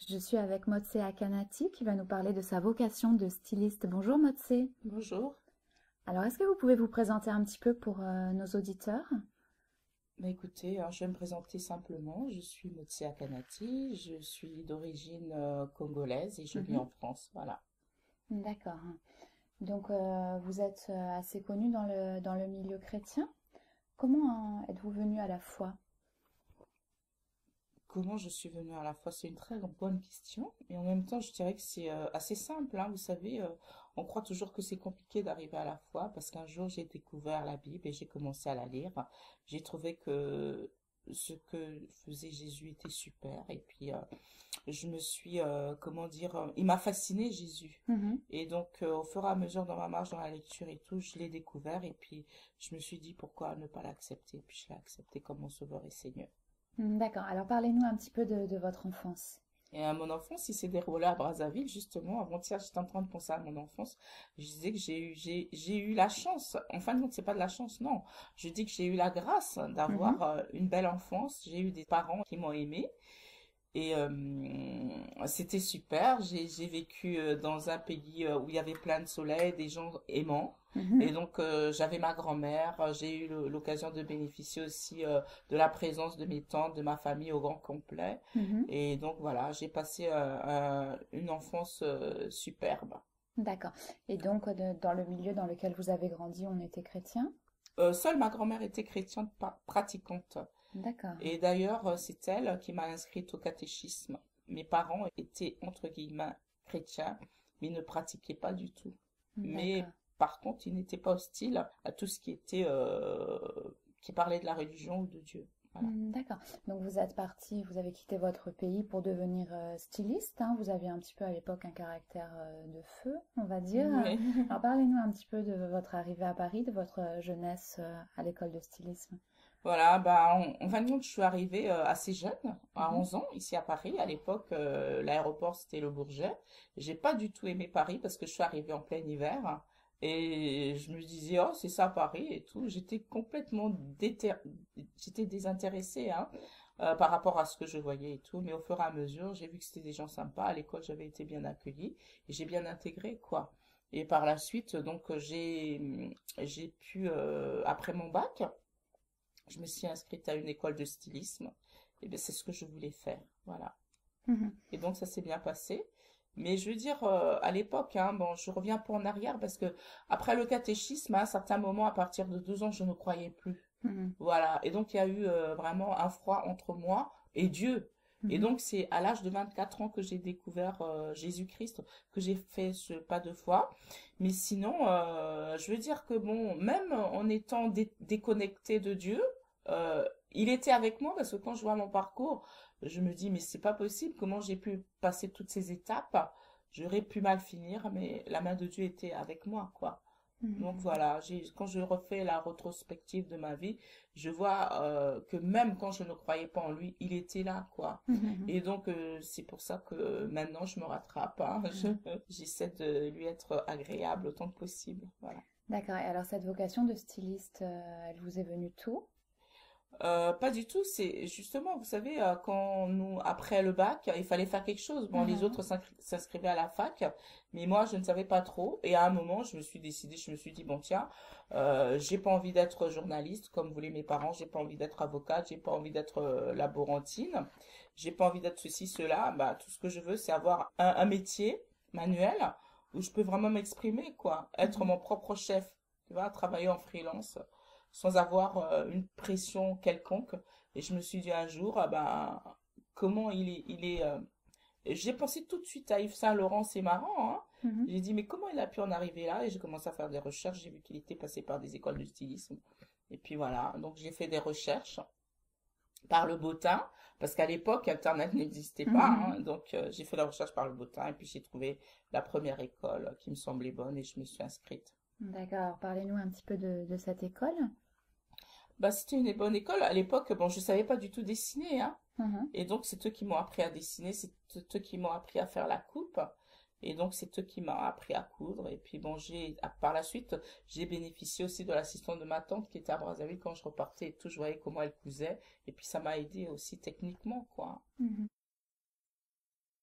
Je suis avec Motse Akanati qui va nous parler de sa vocation de styliste. Bonjour Motse. Bonjour. Alors, est-ce que vous pouvez vous présenter un petit peu pour nos auditeurs? Bah écoutez, je vais me présenter simplement. Je suis Motsia Kanati, je suis d'origine congolaise et je vis Mhm. en France. Voilà. D'accord. Donc, vous êtes assez connu dans le milieu chrétien. Comment êtes-vous venu à la foi? Comment je suis venue à la foi? C'est une très bonne question. Et en même temps, je dirais que c'est assez simple, hein. Vous savez, on croit toujours que c'est compliqué d'arriver à la foi parce qu'un jour, j'ai découvert la Bible et j'ai commencé à la lire. J'ai trouvé que ce que faisait Jésus était super. Et puis, je me suis, comment dire, il m'a fasciné Jésus. Mhm. Et donc, au fur et à mesure dans ma marche, dans la lecture et tout, je l'ai découvert. Et puis, je me suis dit pourquoi ne pas l'accepter. Et puis, je l'ai accepté comme mon sauveur et Seigneur. D'accord. Alors, parlez-nous un petit peu de votre enfance. Et à mon enfance, il s'est déroulé à Brazzaville, justement. Avant-hier, j'étais en train de penser à mon enfance. Je disais que j'ai eu la chance. En fin de compte, c'est pas de la chance, non. Je dis que j'ai eu la grâce Mhm. d'avoir une belle enfance. J'ai eu des parents qui m'ont aimé. Et c'était super. J'ai vécu dans un pays où il y avait plein de soleil, des gens aimants. Et Mhm. donc j'avais ma grand-mère. J'ai eu l'occasion de bénéficier aussi de la présence de mes tantes, de ma famille au grand complet. Mhm. Et donc voilà, j'ai passé une enfance superbe. D'accord. Et donc, dans le milieu dans lequel vous avez grandi, on était chrétien? Seule ma grand-mère était chrétienne pratiquante. D'accord. Et d'ailleurs, c'est elle qui m'a inscrite au catéchisme. Mes parents étaient, entre guillemets, chrétiens, mais ne pratiquaient pas du tout. Mais D'accord. par contre, ils n'étaient pas hostiles à tout ce qui était, qui parlait de la religion ou de Dieu. Voilà. D'accord. Donc vous êtes parti, vous avez quitté votre pays pour devenir styliste, hein. Vous aviez un petit peu à l'époque un caractère de feu, on va dire. Oui. Alors parlez-nous un petit peu de votre arrivée à Paris, de votre jeunesse à l'école de stylisme. Voilà, bah, en fin de compte, je suis arrivée assez jeune, à Mhm. 11 ans, ici à Paris. À l'époque, l'aéroport, c'était le Bourget. J'ai pas du tout aimé Paris parce que je suis arrivée en plein hiver. Et je me disais, oh, c'est ça Paris et tout. J'étais complètement j'étais désintéressée, hein, par rapport à ce que je voyais et tout. Mais au fur et à mesure, j'ai vu que c'était des gens sympas. À l'école, j'avais été bien accueillie et j'ai bien intégré, quoi. Et par la suite, donc, j'ai pu, après mon bac, je me suis inscrite à une école de stylisme. Et bien, c'est ce que je voulais faire. Voilà. Mhm. Et donc, ça s'est bien passé. Mais je veux dire, à l'époque, hein, bon, je reviens un peu en arrière parce que après le catéchisme, à un certain moment, à partir de 2 ans, je ne croyais plus. Mhm. Voilà. Et donc, il y a eu vraiment un froid entre moi et Dieu. Et Mhm. donc, c'est à l'âge de 24 ans que j'ai découvert Jésus-Christ, que j'ai fait ce pas de foi. Mais sinon, je veux dire que bon, même en étant déconnecté de Dieu, il était avec moi parce que quand je vois mon parcours, je me dis, mais c'est pas possible, comment j'ai pu passer toutes ces étapes? J'aurais pu mal finir, mais la main de Dieu était avec moi, quoi. Donc Mhm. voilà, quand je refais la rétrospective de ma vie, je vois que même quand je ne croyais pas en lui, il était là, quoi. Mhm. Et donc c'est pour ça que maintenant je me rattrape, hein. Mhm. J'essaie de lui être agréable autant que possible, voilà. D'accord. Et alors cette vocation de styliste, elle vous est venue tôt? Pas du tout, c'est justement, vous savez, quand nous, après le bac, il fallait faire quelque chose. Bon, les Mhm. autres s'inscrivaient à la fac, mais moi, je ne savais pas trop. Et à un moment, je me suis décidée, je me suis dit, bon, tiens, j'ai pas envie d'être journaliste, comme voulaient mes parents, j'ai pas envie d'être avocate, j'ai pas envie d'être laborantine, j'ai pas envie d'être ceci, cela. Bah, tout ce que je veux, c'est avoir un métier manuel où je peux vraiment m'exprimer, quoi. Être Mhm. mon propre chef, tu vois, travailler en freelance sans avoir une pression quelconque. Et je me suis dit un jour, ah ben, comment j'ai pensé tout de suite à Yves Saint-Laurent, c'est marrant, hein. Mhm. J'ai dit, mais comment il a pu en arriver là? Et j'ai commencé à faire des recherches. J'ai vu qu'il était passé par des écoles de stylisme. Et puis voilà, donc j'ai fait des recherches par le bottin, parce qu'à l'époque, Internet n'existait pas, hein. Mhm. Donc j'ai fait la recherche par le bottin, et puis j'ai trouvé la première école qui me semblait bonne, et je me suis inscrite. D'accord. Alors parlez-nous un petit peu de cette école. Bah, c'était une bonne école. À l'époque, bon, je savais pas du tout dessiner, hein. Mhm. Et donc, c'est eux qui m'ont appris à dessiner, c'est eux qui m'ont appris à faire la coupe. Et donc, c'est eux qui m'ont appris à coudre. Et puis, bon, par la suite, j'ai bénéficié aussi de l'assistante de ma tante qui était à Brazzaville quand je repartais et tout. Je voyais comment elle cousait. Et puis, ça m'a aidé aussi techniquement, quoi. Mhm.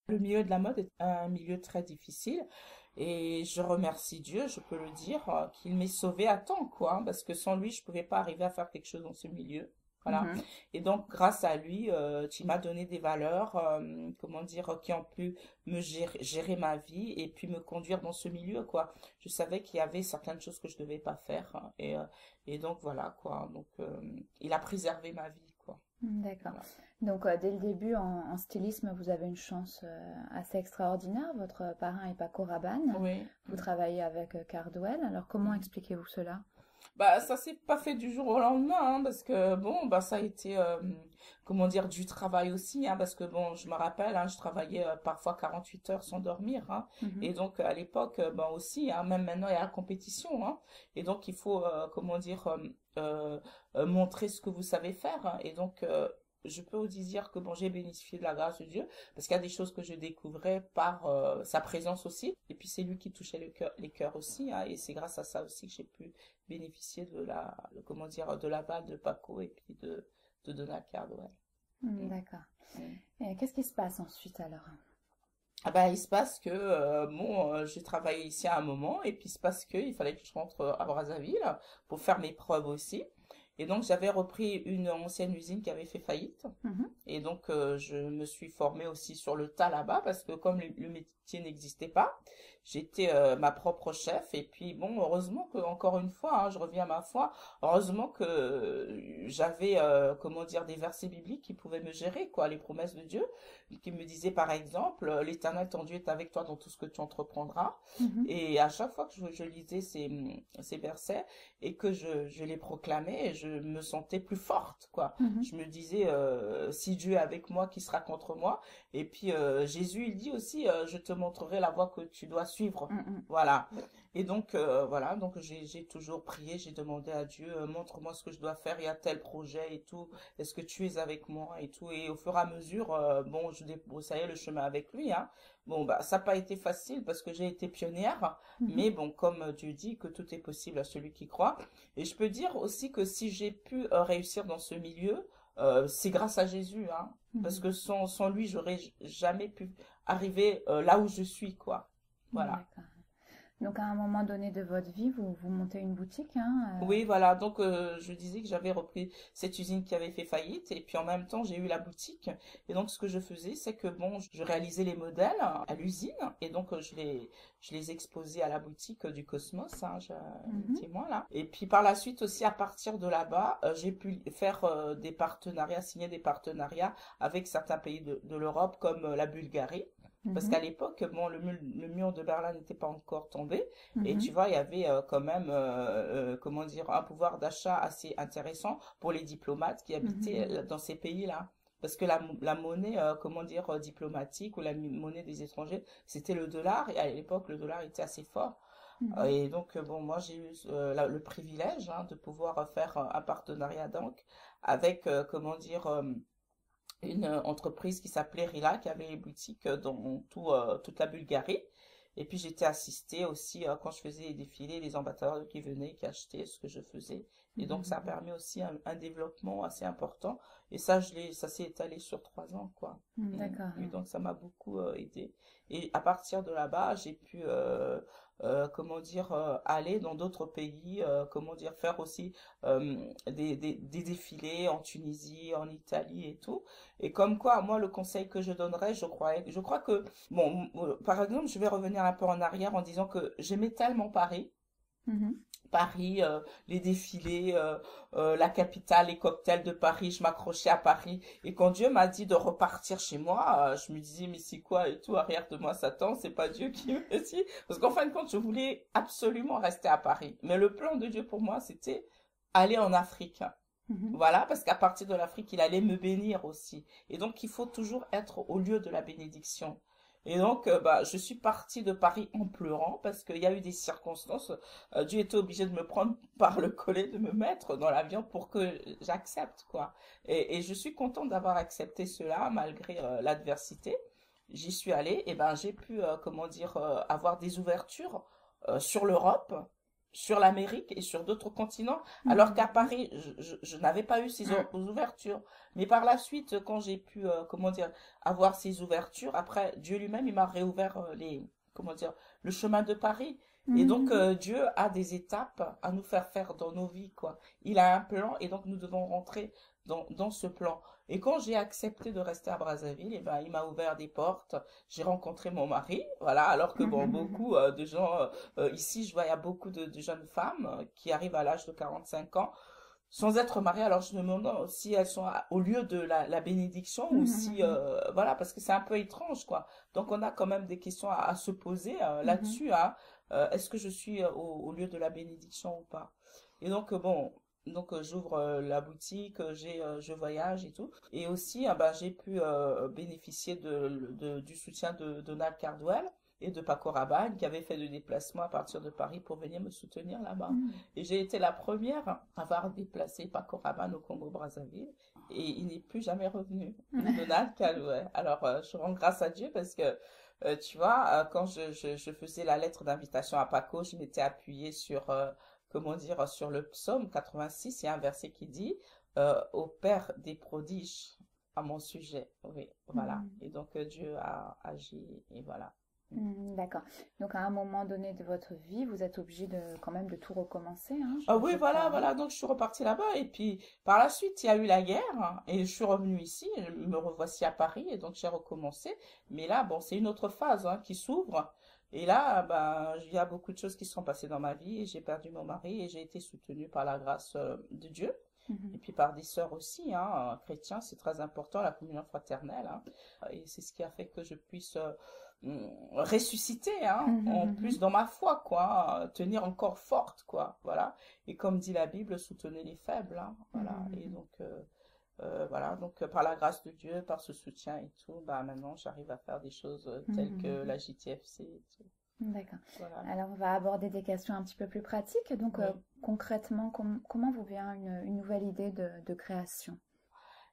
Le milieu de la mode est un milieu très difficile et je remercie Dieu, je peux le dire, qu'il m'ait sauvé à temps, quoi, hein, parce que sans lui, je pouvais pas arriver à faire quelque chose dans ce milieu. Voilà. Mhm. Et donc, grâce à lui, tu m'as donné des valeurs, comment dire, qui ont pu me gérer ma vie et puis me conduire dans ce milieu, quoi. Je savais qu'il y avait certaines choses que je devais pas faire, hein, et donc voilà, quoi. Donc, il a préservé ma vie, quoi. D'accord. Voilà. Donc, dès le début, en stylisme, vous avez une chance assez extraordinaire. Votre parrain est Paco Rabanne. Oui. Vous travaillez avec Cardwell. Alors, comment expliquez-vous cela? Bah, ça s'est pas fait du jour au lendemain, hein, parce que bon, bah, ça a été, comment dire, du travail aussi, hein, parce que bon, je me rappelle, hein, je travaillais parfois 48 heures sans dormir, hein, Mhm. et donc à l'époque, ben aussi, hein, même maintenant, il y a la compétition, hein, et donc il faut, comment dire, montrer ce que vous savez faire, hein, et donc, je peux aussi dire que bon, j'ai bénéficié de la grâce de Dieu, parce qu'il y a des choses que je découvrais par sa présence aussi, et puis c'est lui qui touchait les cœurs aussi, hein, et c'est grâce à ça aussi que j'ai pu bénéficier de comment dire, de l'aval de Paco et puis de Donald Cardwell. Mm, D'accord. mm. Et qu'est-ce qui se passe ensuite alors? Ah bah, il se passe que, bon, j'ai travaillé ici à un moment, et puis il se passe qu'il fallait que je rentre à Brazzaville pour faire mes preuves aussi. Et donc, j'avais repris une ancienne usine qui avait fait faillite. Mhm. Et donc, je me suis formée aussi sur le tas là-bas, parce que comme le métier n'existait pas, j'étais ma propre chef. Et puis, bon, heureusement que, encore une fois, hein, je reviens à ma foi, heureusement que j'avais, comment dire, des versets bibliques qui pouvaient me gérer, quoi, les promesses de Dieu qui me disait par exemple, l'Éternel ton Dieu est avec toi dans tout ce que tu entreprendras. Mhm. Et à chaque fois que je lisais ces versets et que je les proclamais, je me sentais plus forte, quoi. Mhm. Je me disais, si Dieu est avec moi, qui sera contre moi? Et puis Jésus, il dit aussi, je te montrerai la voie que tu dois suivre. Mhm. Voilà. Et donc, voilà, donc j'ai toujours prié, j'ai demandé à Dieu, montre-moi ce que je dois faire, il y a tel projet et tout, est-ce que tu es avec moi et tout. Et au fur et à mesure, bon, je débroussaillais le chemin avec lui, hein. Bon, bah, ça n'a pas été facile parce que j'ai été pionnière, Mhm. mais bon, comme Dieu dit que tout est possible à celui qui croit. Et je peux dire aussi que si j'ai pu réussir dans ce milieu, c'est grâce à Jésus, hein. Parce Mhm. que sans lui, j'aurais jamais pu arriver là où je suis, quoi. Voilà. D'accord. Donc, à un moment donné de votre vie, vous montez une boutique, hein, Oui, voilà. Donc, je disais que j'avais repris cette usine qui avait fait faillite et puis en même temps, j'ai eu la boutique. Et donc, ce que je faisais, c'est que bon, je réalisais les modèles à l'usine et donc je les exposais à la boutique du Cosmos, hein, j'ai un mhm. témoin là. Et puis par la suite aussi, à partir de là-bas, j'ai pu faire des partenariats, signer des partenariats avec certains pays de l'Europe comme la Bulgarie. Parce Mhm. qu'à l'époque, bon, le mur de Berlin n'était pas encore tombé. Et tu Mhm. vois, il y avait quand même, comment dire, un pouvoir d'achat assez intéressant pour les diplomates qui habitaient Mhm. dans ces pays-là. Parce que la monnaie, comment dire, diplomatique ou la monnaie des étrangers, c'était le dollar. Et à l'époque, le dollar était assez fort. Mhm. Et donc, bon, moi, j'ai eu le privilège, hein, de pouvoir faire un partenariat donc avec, comment dire, une entreprise qui s'appelait Rila, qui avait les boutiques dans toute la Bulgarie. Et puis j'étais assistée aussi quand je faisais les défilés, les ambassadeurs qui venaient, qui achetaient ce que je faisais. Et donc ça a Mhm. permis aussi un développement assez important. Et ça, ça s'est étalé sur 3 ans, quoi. Mhm. D'accord. Et donc ça m'a beaucoup aidé. Et à partir de là-bas, j'ai pu, comment dire, aller dans d'autres pays, comment dire, faire aussi des défilés en Tunisie, en Italie et tout. Et comme quoi, moi, le conseil que je donnerais, je crois que, bon, par exemple, je vais revenir un peu en arrière en disant que j'aimais tellement Paris. Mhm. Paris, les défilés, la capitale, les cocktails de Paris, je m'accrochais à Paris. Et quand Dieu m'a dit de repartir chez moi, je me disais, mais c'est quoi et tout, arrière de moi, Satan, c'est pas Dieu qui me dit. Parce qu'en fin de compte, je voulais absolument rester à Paris. Mais le plan de Dieu pour moi, c'était aller en Afrique. Mhm. Voilà, parce qu'à partir de l'Afrique, il allait me bénir aussi. Et donc, il faut toujours être au lieu de la bénédiction. Et donc, bah, je suis partie de Paris en pleurant parce qu'il y a eu des circonstances. Dieu était obligé de me prendre par le collet, de me mettre dans l'avion pour que j'accepte, quoi. Et je suis contente d'avoir accepté cela malgré l'adversité. J'y suis allée et ben j'ai pu, comment dire, avoir des ouvertures sur l'Europe sur l'Amérique et sur d'autres continents, alors qu'à Mhm. Paris, je n'avais pas eu ces ouvertures. Mais par la suite, quand j'ai pu, comment dire, avoir ces ouvertures, après, Dieu lui-même, il m'a réouvert comment dire, le chemin de Paris. Et donc, Mhm. Dieu a des étapes à nous faire faire dans nos vies, quoi. Il a un plan et donc nous devons rentrer dans ce plan. Et quand j'ai accepté de rester à Brazzaville, eh ben, il m'a ouvert des portes. J'ai rencontré mon mari, voilà, alors que bon, Mhm. beaucoup de gens ici, je vois, il y a beaucoup de jeunes femmes qui arrivent à l'âge de 45 ans sans être mariées. Alors je me demande si elles sont au lieu de la bénédiction ou si, Mhm. voilà, parce que c'est un peu étrange, quoi. Donc on a quand même des questions à se poser Mhm. là-dessus, hein. Est-ce que je suis au lieu de la bénédiction ou pas? Et donc, bon, donc j'ouvre la boutique, je voyage et tout. Et aussi, ben, j'ai pu bénéficier du soutien de Donald Cardwell et de Paco Rabanne qui avaient fait le déplacement à partir de Paris pour venir me soutenir là-bas. Mhm. Et j'ai été la première à avoir déplacé Paco Rabanne au Congo-Brazzaville et il n'est plus jamais revenu, ni Donald Caldwell. Alors je rends grâce à Dieu parce que tu vois, quand je faisais la lettre d'invitation à Paco, je m'étais appuyée sur, comment dire, sur le psaume 86. Il y a un verset qui dit au Père des prodiges à mon sujet. Oui, voilà. Mhm. Et donc Dieu a agi et voilà. D'accord. Donc à un moment donné de votre vie, vous êtes obligé de quand même de tout recommencer, hein, Ah oui, je voilà, crois, hein. voilà. Donc, je suis repartie là-bas. Et puis, par la suite, il y a eu la guerre. Hein, et je suis revenue ici. Me revoici à Paris. Et donc, j'ai recommencé. Mais là, bon, c'est une autre phase hein, qui s'ouvre. Et là, ben, il y a beaucoup de choses qui se sont passées dans ma vie. Et j'ai perdu mon mari. Et j'ai été soutenue par la grâce de Dieu. Et Mhm. puis par des sœurs aussi, hein, chrétiens, c'est très important, la communion fraternelle. Hein. Et c'est ce qui a fait que je puisse ressusciter, hein, Mhm, en plus mhm. dans ma foi, quoi, tenir encore forte, quoi, voilà. Et comme dit la Bible, soutenez les faibles, hein, voilà. Et Mhm, donc, voilà, donc par la grâce de Dieu, par ce soutien et tout, bah maintenant j'arrive à faire des choses mhm, telles que mhm. la JTFC et tout. D'accord. Voilà, Alors, on va aborder des questions un petit peu plus pratiques. Donc, oui. concrètement, comment vous vient une nouvelle idée de création?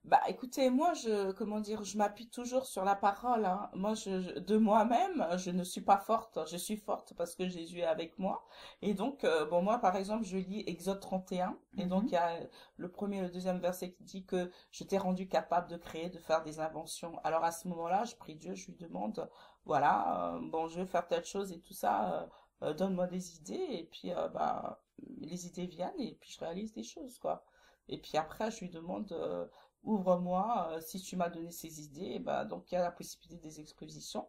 Bah, écoutez, moi, comment dire, je m'appuie toujours sur la parole, hein. Moi, de moi-même, je ne suis pas forte. Je suis forte parce que Jésus est avec moi. Et donc, bon, moi, par exemple, je lis Exode 31. Et donc, Mhm, il y a le premier et le deuxième verset qui dit que je t'ai rendu capable de créer, de faire des inventions. Alors, à ce moment-là, je prie Dieu, je lui demande, voilà, bon, je veux faire telle chose et tout ça, donne-moi des idées. Et puis, bah, les idées viennent et puis je réalise des choses, quoi. Et puis après, je lui demande, ouvre-moi, si tu m'as donné ces idées, bah, donc il y a la possibilité des expositions.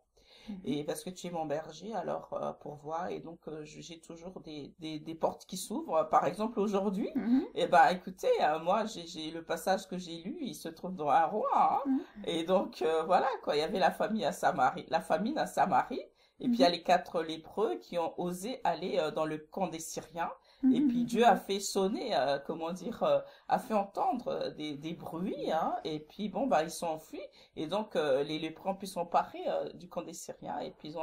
mhm, Et parce que tu es mon berger, alors pour voir, et donc j'ai toujours des portes qui s'ouvrent. Par exemple, aujourd'hui, mhm, et ben écoutez, moi j'ai le passage que j'ai lu, il se trouve dans un roi, hein, mhm, et donc voilà quoi, il y avait la famille à Samarie, la famine à Samarie, et puis il y a mhm, les 4 lépreux qui ont osé aller dans le camp des Syriens. Et puis mhm, Dieu a mhm, fait sonner, comment dire, a fait entendre des bruits, hein, et puis bon bah ils sont enfuis. Et donc, les lépreux en plus sont parés du camp des Syriens et puis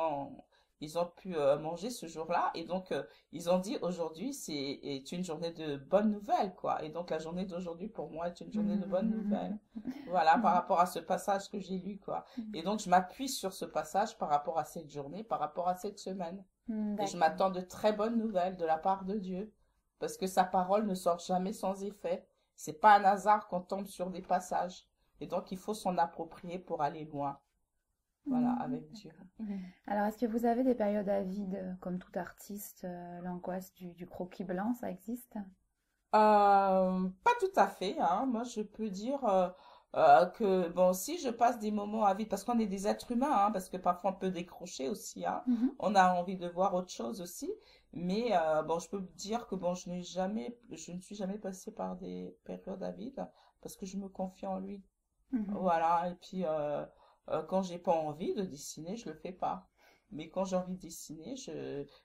ils ont pu manger ce jour-là. Et donc, ils ont dit aujourd'hui, est une journée de bonnes nouvelles, quoi. Et donc, la journée d'aujourd'hui, pour moi, est une journée de bonnes nouvelles. mhm, Voilà, par mhm, rapport à ce passage que j'ai lu, quoi. Et donc, je m'appuie sur ce passage par rapport à cette journée, par rapport à cette semaine. mhm. Et je D'accord. m'attends de très bonnes nouvelles de la part de Dieu. Parce que sa parole ne sort jamais sans effet. C'est pas un hasard qu'on tombe sur des passages. Et donc, il faut s'en approprier pour aller loin. Voilà, Mhm, avec Dieu. d'accord. Alors, est-ce que vous avez des périodes à vide, comme tout artiste, l'angoisse du croquis blanc, ça existe? Pas tout à fait, hein. Moi, je peux dire que, bon, si je passe des moments à vide, parce qu'on est des êtres humains, hein, parce que parfois on peut décrocher aussi, hein. Mhm, On a envie de voir autre chose aussi. Mais, bon, je peux dire que, bon, je ne suis jamais passée par des périodes à vide, parce que je me confie en lui. mhm, Voilà, et puis quand j'ai pas envie de dessiner, je le fais pas. Mais quand j'ai envie de dessiner,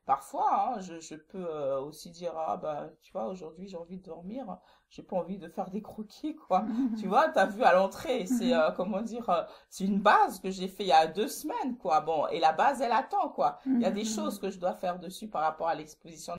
parfois, hein, je peux aussi dire, ah bah, tu vois, aujourd'hui j'ai envie de dormir, j'ai pas envie de faire des croquis, quoi. Tu mhm, vois, t'as vu à l'entrée, c'est, mhm, comment dire, c'est une base que j'ai fait il y a 2 semaines, quoi. Bon, et la base, elle attend, quoi. Il y a des choses mhm. que je dois faire dessus par rapport à l'exposition